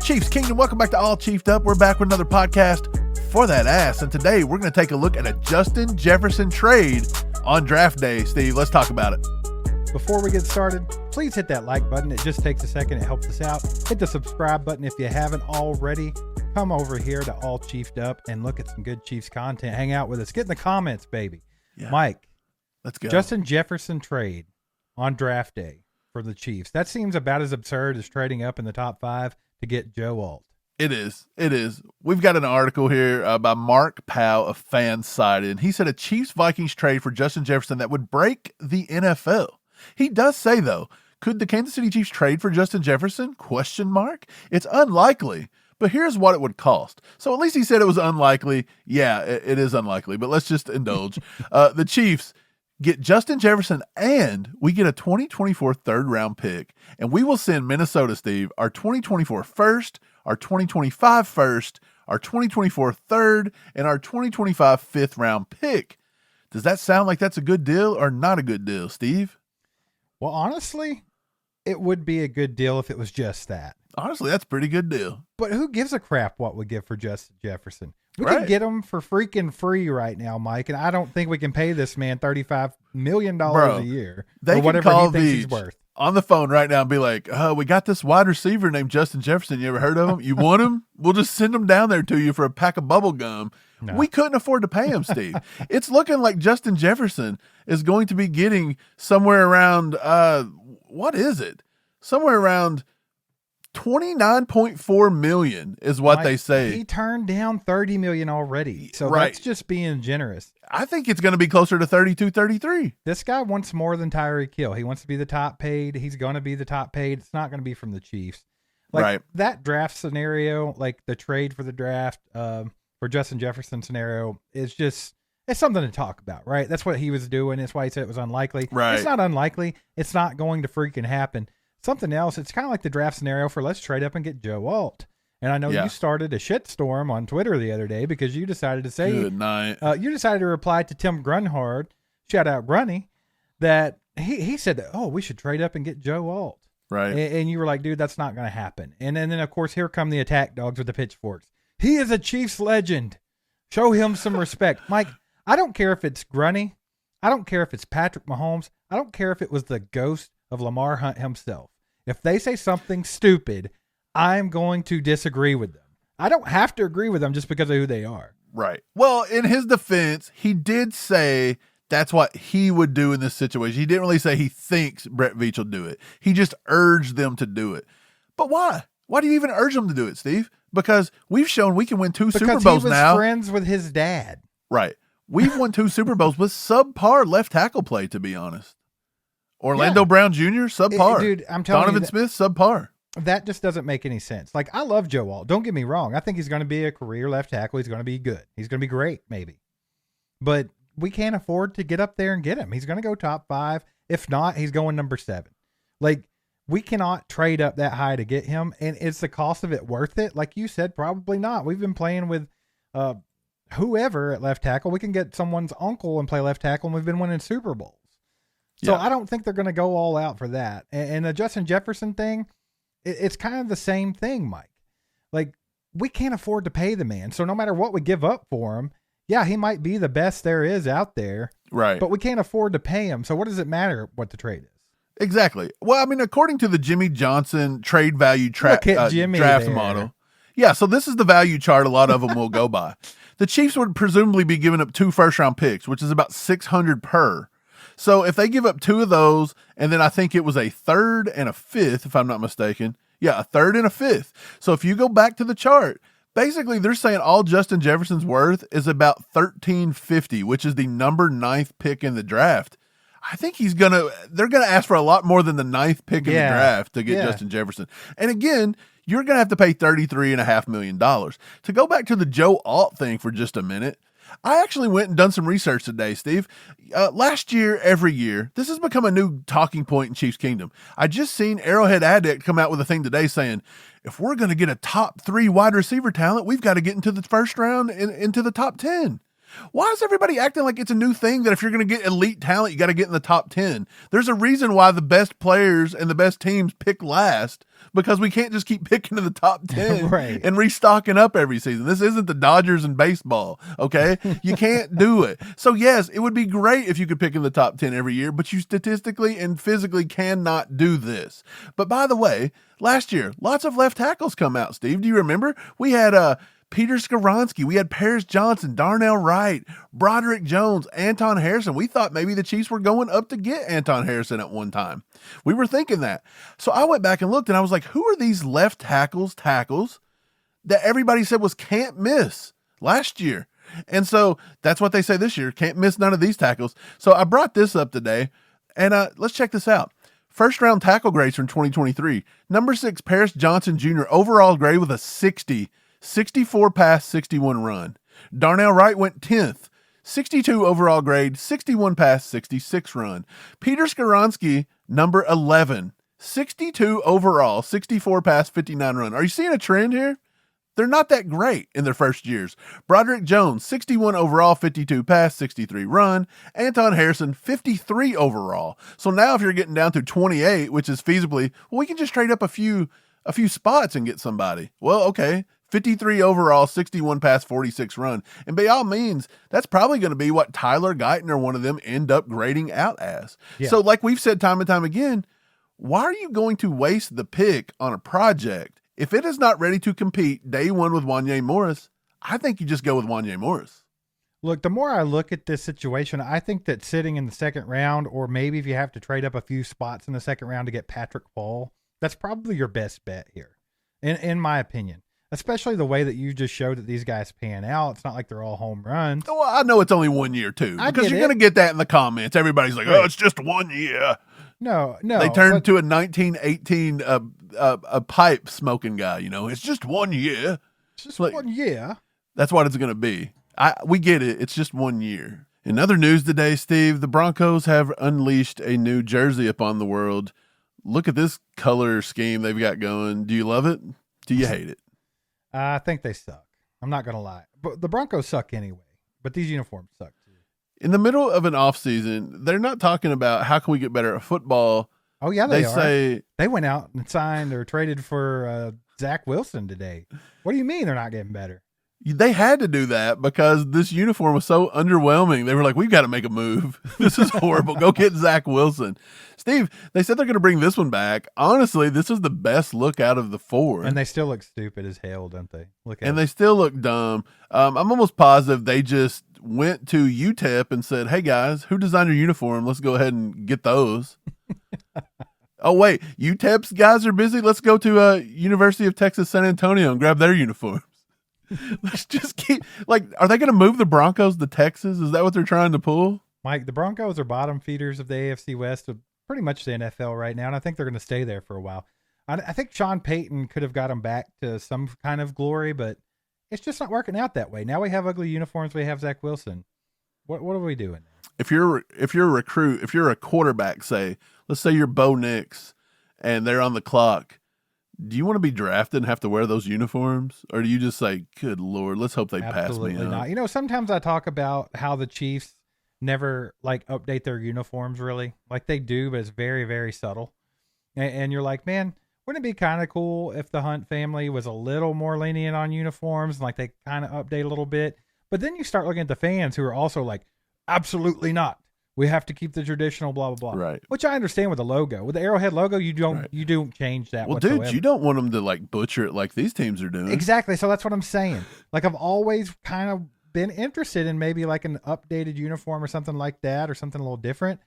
Chiefs Kingdom, welcome back to All Chiefed Up. We're back with another podcast for that ass. And today we're going to take a look at a Justin Jefferson trade on draft day. Steve, let's talk about it. Before we get started, please hit that like button. It just takes a second. It helps us out. Hit the subscribe button if you haven't already. Come over here to All Chiefed Up and look at some good Chiefs content. Hang out with us. Get in the comments, baby. Yeah. Mike, let's go. Justin Jefferson trade on draft day for the Chiefs. That seems about as absurd as trading up in the top 5 to get Joe Alt. It is. We've got an article here by Mark Powell of Fansided, and he said a Chiefs-Vikings trade for Justin Jefferson that would break the NFL. He does say, though, could the Kansas City Chiefs trade for Justin Jefferson? ? It's unlikely, but here's what it would cost. So at least he said it was unlikely. Yeah, it is unlikely, but let's just indulge. The Chiefs get Justin Jefferson, and we get a 2024 third-round pick, and we will send Minnesota, Steve, our 2024 first, our 2025 first, our 2024 third, and our 2025 fifth-round pick. Does that sound like that's a good deal or not a good deal, Steve? Well, honestly, it would be a good deal if it was just that. Honestly, that's a pretty good deal. But who gives a crap what we give for Justin Jefferson? We Right. can get him for freaking free right now, Mike, and I don't think we can pay this man $35 million a year They or whatever can call he thinks Veach he's worth. on the phone right now and be like, we got this wide receiver named Justin Jefferson. You ever heard of him? You want him? We'll just send him down there to you for a pack of bubble gum. No. We couldn't afford to pay him, Steve. It's looking like Justin Jefferson is going to be getting somewhere around, what is it? Somewhere around $29.4 million is what they say. He turned down $30 million already. So that's just being generous. I think it's going to be closer to 32, 33. This guy wants more than Tyreek Hill. He wants to be the top paid. He's going to be the top paid. It's not going to be from the Chiefs. That draft scenario, like the trade for the draft for Justin Jefferson scenario, is just, it's something to talk about, right? That's what he was doing. That's why he said it was unlikely. Right. It's not unlikely. It's not going to freaking happen. Something else, it's kind of like the draft scenario for let's trade up and get Joe Alt. And I know you started a shitstorm on Twitter the other day because you decided to say, good night. You decided to reply to Tim Grunhard, shout out Grunny, that he said that, we should trade up and get Joe Alt. Right. And you were like, dude, that's not going to happen. And then, of course, here come the attack dogs with the pitchforks. He is a Chiefs legend. Show him some respect. Mike, I don't care if it's Grunny. I don't care if it's Patrick Mahomes. I don't care if it was the ghost of Lamar Hunt himself. If they say something stupid, I'm going to disagree with them. I don't have to agree with them just because of who they are. Right. Well, in his defense, he did say that's what he would do in this situation. He didn't really say he thinks Brett Veach will do it. He just urged them to do it. But why? Why do you even urge them to do it, Steve? Because we've shown we can win 2 Super Bowls now. Because he was friends with his dad. Right. We've won 2 Super Bowls with subpar left tackle play, to be honest. Orlando Brown Jr., subpar. Dude, I'm telling Donovan you Smith, subpar. That just doesn't make any sense. Like, I love Joe Alt. Don't get me wrong. I think he's going to be a career left tackle. He's going to be good. He's going to be great, maybe. But we can't afford to get up there and get him. He's going to go top 5. If not, he's going number 7. Like, we cannot trade up that high to get him. And is the cost of it worth it? Like you said, probably not. We've been playing with whoever at left tackle. We can get someone's uncle and play left tackle, and we've been winning Super Bowls. So I don't think they're going to go all out for that. And the Justin Jefferson thing, it's kind of the same thing, Mike. Like, we can't afford to pay the man. So no matter what we give up for him, he might be the best there is out there. Right. But we can't afford to pay him. So what does it matter what the trade is? Exactly. Well, I mean, according to the Jimmy Johnson trade value draft there. model. Yeah, so this is the value chart a lot of them will go by. The Chiefs would presumably be giving up 2 first-round picks, which is about $600 per. So if they give up 2 of those, and then I think it was a third and a fifth, if I'm not mistaken. Yeah, a third and a fifth. So if you go back to the chart, basically they're saying all Justin Jefferson's worth is about $1,350, which is the number 9th pick in the draft. I think they're going to ask for a lot more than the 9th pick in the draft to get Justin Jefferson. And again, you're going to have to pay $33.5 million. To go back to the Joe Alt thing for just a minute, I actually went and done some research today, Steve. Last year, every year, this has become a new talking point in Chiefs Kingdom. I just seen Arrowhead Addict come out with a thing today saying, if we're going to get a top 3 wide receiver talent, we've got to get into the first round and into the top 10. Why is everybody acting like it's a new thing that if you're going to get elite talent, you got to get in the top 10? There's a reason why the best players and the best teams pick last, because we can't just keep picking in the top 10 Right. and restocking up every season. This isn't the Dodgers in baseball, okay? You can't do it. So, yes, it would be great if you could pick in the top 10 every year, but you statistically and physically cannot do this. But by the way, last year, lots of left tackles come out, Steve. Do you remember? We had Peter Skoronski, we had Paris Johnson, Darnell Wright, Broderick Jones, Anton Harrison. We thought maybe the Chiefs were going up to get Anton Harrison at one time. We were thinking that. So I went back and looked, and I was like, who are these left tackles that everybody said was can't miss last year? And so that's what they say this year, can't miss none of these tackles. So I brought this up today, and let's check this out. First round tackle grades from 2023. Number 6, Paris Johnson Jr., overall grade with a 60. 64 pass, 61 run. Darnell Wright went 10th, 62 overall grade, 61 pass, 66 run. Peter Skoronski, number 11, 62 overall, 64 pass, 59 run. Are you seeing a trend here? They're not that great in their first years. Broderick Jones, 61 overall, 52 pass, 63 run. Anton Harrison, 53 overall. So now if you're getting down to 28, which is feasibly, well, we can just trade up a few spots and get somebody. Well, okay. 53 overall, 61 pass, 46 run. And by all means, that's probably going to be what Tyler Guyton or one of them end up grading out as. Yeah. So like we've said time and time again, why are you going to waste the pick on a project if it is not ready to compete day one with Wanya Morris? I think you just go with Wanya Morris. Look, the more I look at this situation, I think that sitting in the second round, or maybe if you have to trade up a few spots in the second round to get Patrick Paul, that's probably your best bet here, in my opinion. Especially the way that you just showed that these guys pan out. It's not like they're all home runs. Well, I know it's only 1 year, too. Because you're going to get that in the comments. Everybody's like, oh, it's just 1 year. No. They turned to a 1918 a pipe smoking guy, you know. It's just 1 year. It's just like, 1 year. That's what it's going to be. We get it. It's just 1 year. In other news today, Steve, the Broncos have unleashed a new jersey upon the world. Look at this color scheme they've got going. Do you love it? Do you hate it? I think they suck. I'm not going to lie. But the Broncos suck anyway. But these uniforms suck too. In the middle of an offseason, they're not talking about how can we get better at football. Oh, yeah, they say they went out and signed or traded for Zach Wilson today. What do you mean they're not getting better? They had to do that because this uniform was so underwhelming. They were like, we've got to make a move. This is horrible. Go get Zach Wilson. Steve, they said they're going to bring this one back. Honestly, this is the best look out of the 4. And they still look stupid as hell, don't they? They still look dumb. I'm almost positive they just went to UTEP and said, hey, guys, who designed your uniform? Let's go ahead and get those. Oh, wait, UTEP's guys are busy? Let's go to University of Texas San Antonio and grab their uniforms. Let's just keep, are they going to move the Broncos to Texas? Is that what they're trying to pull? Mike, the Broncos are bottom feeders of the AFC West of pretty much the NFL right now, and I think they're going to stay there for a while. I think Sean Payton could have got them back to some kind of glory, but it's just not working out that way. Now we have ugly uniforms. We have Zach Wilson. What are we doing? If you're a recruit, if you're a quarterback, let's say you're Bo Nix, and they're on the clock, do you want to be drafted and have to wear those uniforms? Or do you just say, good Lord, let's hope they pass me up? Not. You know, sometimes I talk about how the Chiefs never update their uniforms really. Like they do, but it's very, very subtle. And you're like, man, wouldn't it be kind of cool if the Hunt family was a little more lenient on uniforms? Like they kind of update a little bit. But then you start looking at the fans who are also like, absolutely not. We have to keep the traditional blah, blah, blah. Right. Which I understand with the logo. With the Arrowhead logo, you don't change that whatsoever. Dude, you don't want them to butcher it like these teams are doing. Exactly. So that's what I'm saying. I've always kind of been interested in maybe an updated uniform or something like that or something a little different.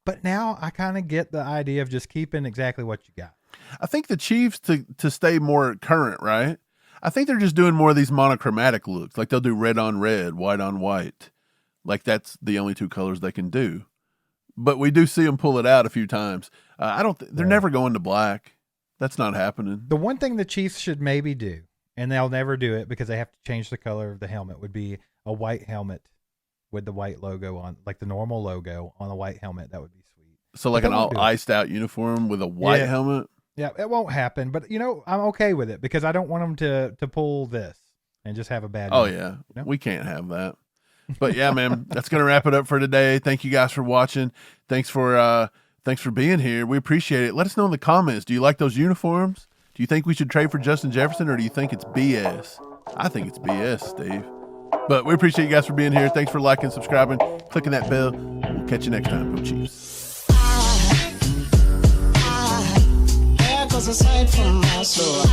But now I kind of get the idea of just keeping exactly what you got. I think the Chiefs, to stay more current, right? I think they're just doing more of these monochromatic looks. Like they'll do red on red, white on white. Like that's the only 2 colors they can do. But we do see them pull it out a few times. They're never going to black. That's not happening. The one thing the Chiefs should maybe do, and they'll never do it because they have to change the color of the helmet, would be a white helmet with the white logo on, like the normal logo on a white helmet. That would be sweet. So like an all iced out uniform with a white helmet? Yeah, it won't happen. But, I'm okay with it because I don't want them to pull this and just have a bad Oh, yeah. We can't have that. But yeah, man, that's going to wrap it up for today. Thank you guys for watching. Thanks for being here. We appreciate it. Let us know in the comments. Do you like those uniforms? Do you think we should trade for Justin Jefferson, or do you think it's BS? I think it's BS, Steve. But we appreciate you guys for being here. Thanks for liking, subscribing, clicking that bell. We'll catch you next time. Go Chiefs. There goes a sight from my soul.